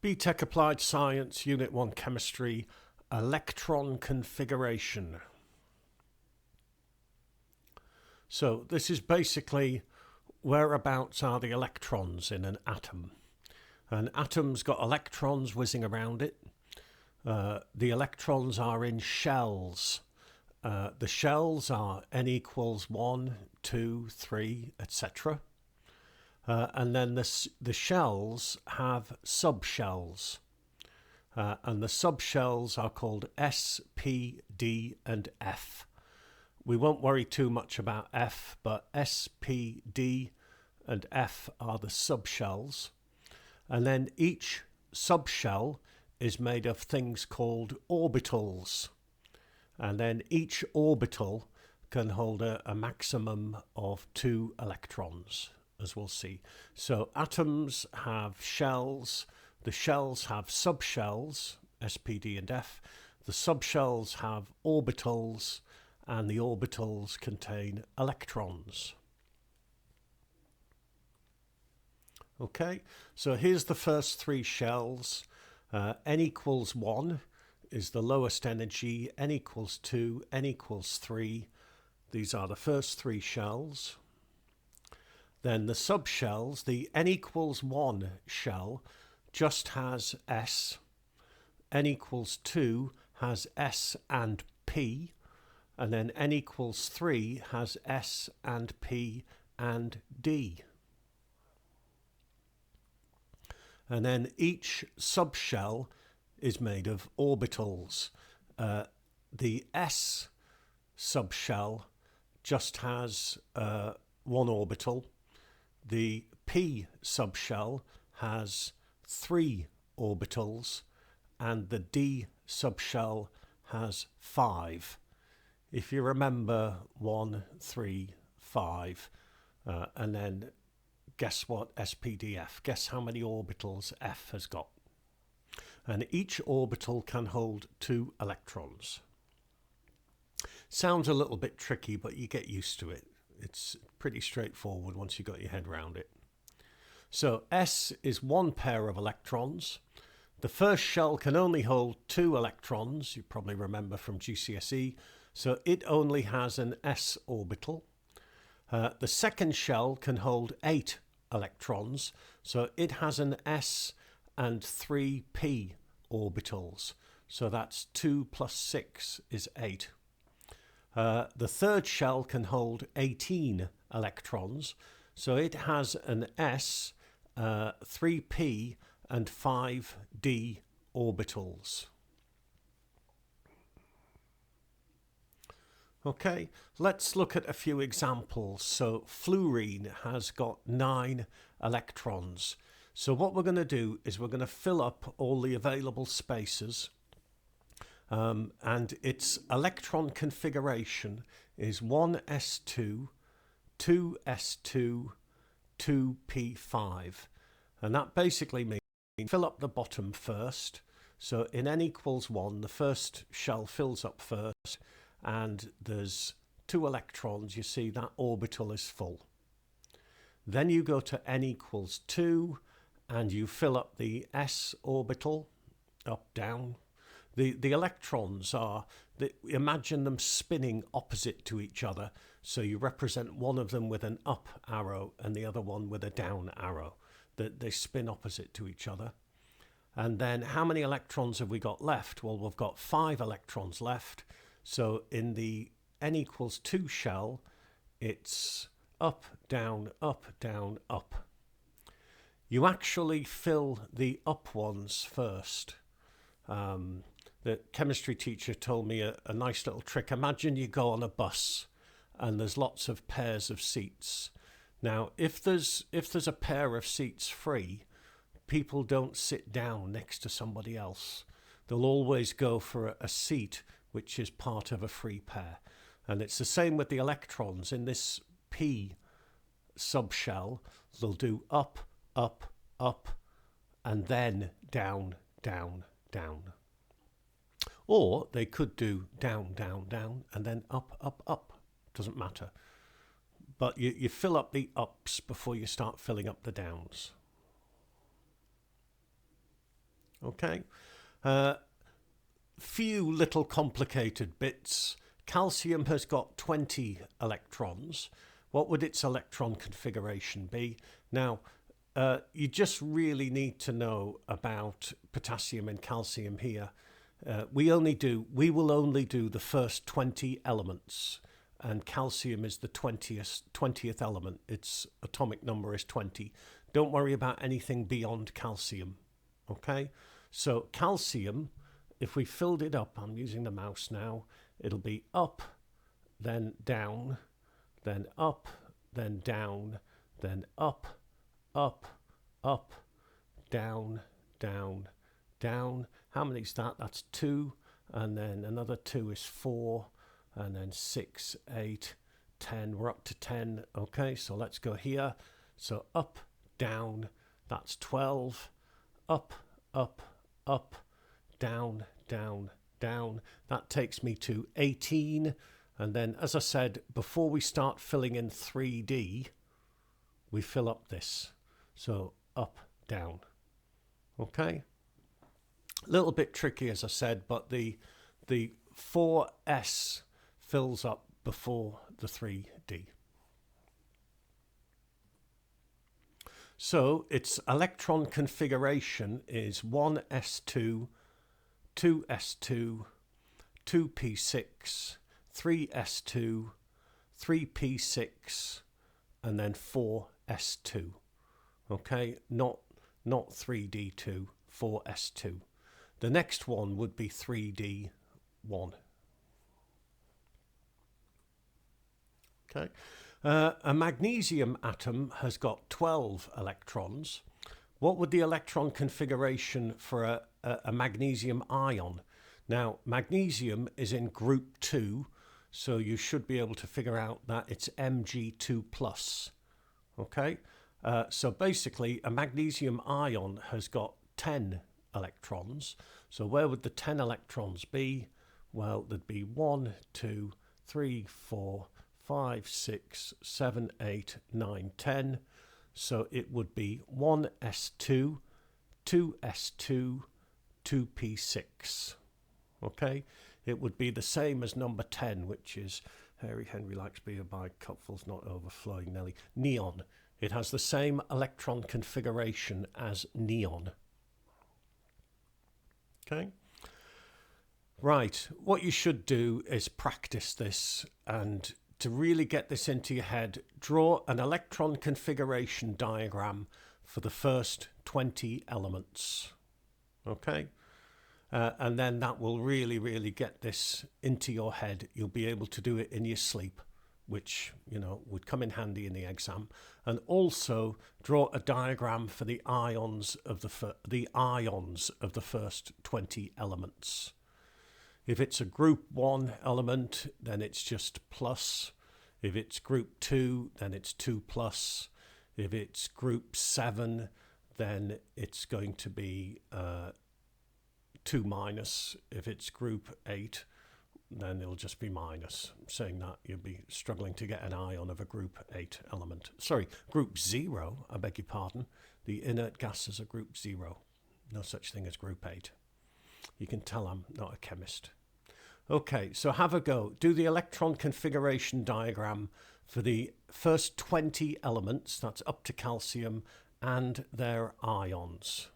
BTEC Applied Science, Unit 1 Chemistry, Electron Configuration. So this is basically whereabouts are the electrons in an atom. An atom's got electrons whizzing around it. The electrons are in shells. The shells are n equals 1, 2, 3, etc. And then the shells have subshells. And the subshells are called S, P, D, and F. We won't worry too much about F, but S, P, D, and F are the subshells. And then each subshell is made of things called orbitals. And then each orbital can hold a maximum of 2 electrons, as we'll see. So atoms have shells. The shells have subshells, S, P, D, and F. The subshells have orbitals, and the orbitals contain electrons. Okay, so here's the first 3 shells. N equals 1 is the lowest energy, N equals 2, N equals 3. These are the first 3 shells. Then the subshells, the N equals 1 shell just has S. N equals 2 has S and P. And then N equals 3 has S and P and D. And then each subshell is made of orbitals. The S subshell just has 1 orbital. The P subshell has 3 orbitals, and the D subshell has 5. If you remember 1, 3, 5, and then guess what SPDF, guess how many orbitals F has got. And each orbital can hold 2 electrons. Sounds a little bit tricky, but you get used to it. It's pretty straightforward once you've got your head around it. So S is 1 pair of electrons. The first shell can only hold 2 electrons, you probably remember from GCSE, so it only has an S orbital. The second shell can hold 8 electrons, so it has an S and 3 P orbitals. So that's 2 plus 6 is 8. The third shell can hold 18 electrons, so it has an S, 3p, and 5d orbitals. Okay, let's look at a few examples. So fluorine has got 9 electrons. So what we're going to do is we're going to fill up all the available spaces. And its electron configuration is 1s2, 2s2, 2p5. And that basically means fill up the bottom first. So in n equals 1, the first shell fills up first, and there's 2 electrons. You see that orbital is full. Then you go to n equals 2, and you fill up the s orbital, up, down. The electrons are, imagine them spinning opposite to each other. So you represent one of them with an up arrow and the other one with a down arrow. They spin opposite to each other. And then how many electrons have we got left? Well, we've got 5 electrons left. So in the n equals 2 shell, it's up, down, up, down, up. You actually fill the up ones first. The chemistry teacher told me a nice little trick. Imagine you go on a bus and there's lots of pairs of seats. Now, if there's a pair of seats free, people don't sit down next to somebody else. They'll always go for a seat which is part of a free pair. And it's the same with the electrons. In this P subshell, they'll do up, up, up, and then down, down, down. Or they could do down, down, down, and then up, up, up. Doesn't matter. But you fill up the ups before you start filling up the downs. Okay. Few little complicated bits. Calcium has got 20 electrons. What would its electron configuration be? Now, you just really need to know about potassium and calcium here. We will only do the first 20 elements, and calcium is the 20th element. Its atomic number is 20. Don't worry about anything beyond calcium. Okay? So calcium, if we filled it up, I'm using the mouse now, it'll be up, then down, then up, then down, then up, up, up, down, down, down. How many is that? That's 2, and then another 2 is 4, and then 6, 8, 10. We're up to 10. Okay, so let's go here. So up, down, that's 12, up, up, up, down, down, down. That takes me to 18. And then, as I said, before we start filling in 3D, we fill up this. So up, down. Okay? A little bit tricky, as I said, but the 4S fills up before the 3D. So its electron configuration is 1s2, 2s2, 2p6, 3s2, 3p6, and then 4s2. Okay, not 3d2, 4s2. The next one would be 3d1. Okay. A magnesium atom has got 12 electrons. What would the electron configuration for a magnesium ion? Now, magnesium is in group 2, so you should be able to figure out that it's Mg2+. Okay, so basically a magnesium ion has got 10 electrons. So where would the 10 electrons be? Well, there'd be 1, 2, 3, 4, 5, 6, 7, 8, 9, 10. So it would be 1s2, 2s2, 2p6. Okay, it would be the same as number 10, which is Harry Henry likes beer by cupfuls not overflowing Nelly. Neon. It has the same electron configuration as neon. Okay. Right, what you should do is practice this, and to really get this into your head, draw an electron configuration diagram for the first 20 elements. Okay? And then that will really get this into your head. You'll be able to do it in your sleep, which, you know, would come in handy in the exam. And also draw a diagram for the ions of the first 20 elements. If it's a group 1 element, then it's just plus. If it's group 2, then it's 2 plus. If it's group 7, then it's going to be 2 minus. If it's group 8, then it'll just be minus. Saying that, you'll be struggling to get an ion of a group 8 element. Sorry, group 0, I beg your pardon. The inert gases are group 0. No such thing as group 8. You can tell I'm not a chemist. Okay, so have a go. Do the electron configuration diagram for the first 20 elements, that's up to calcium, and their ions.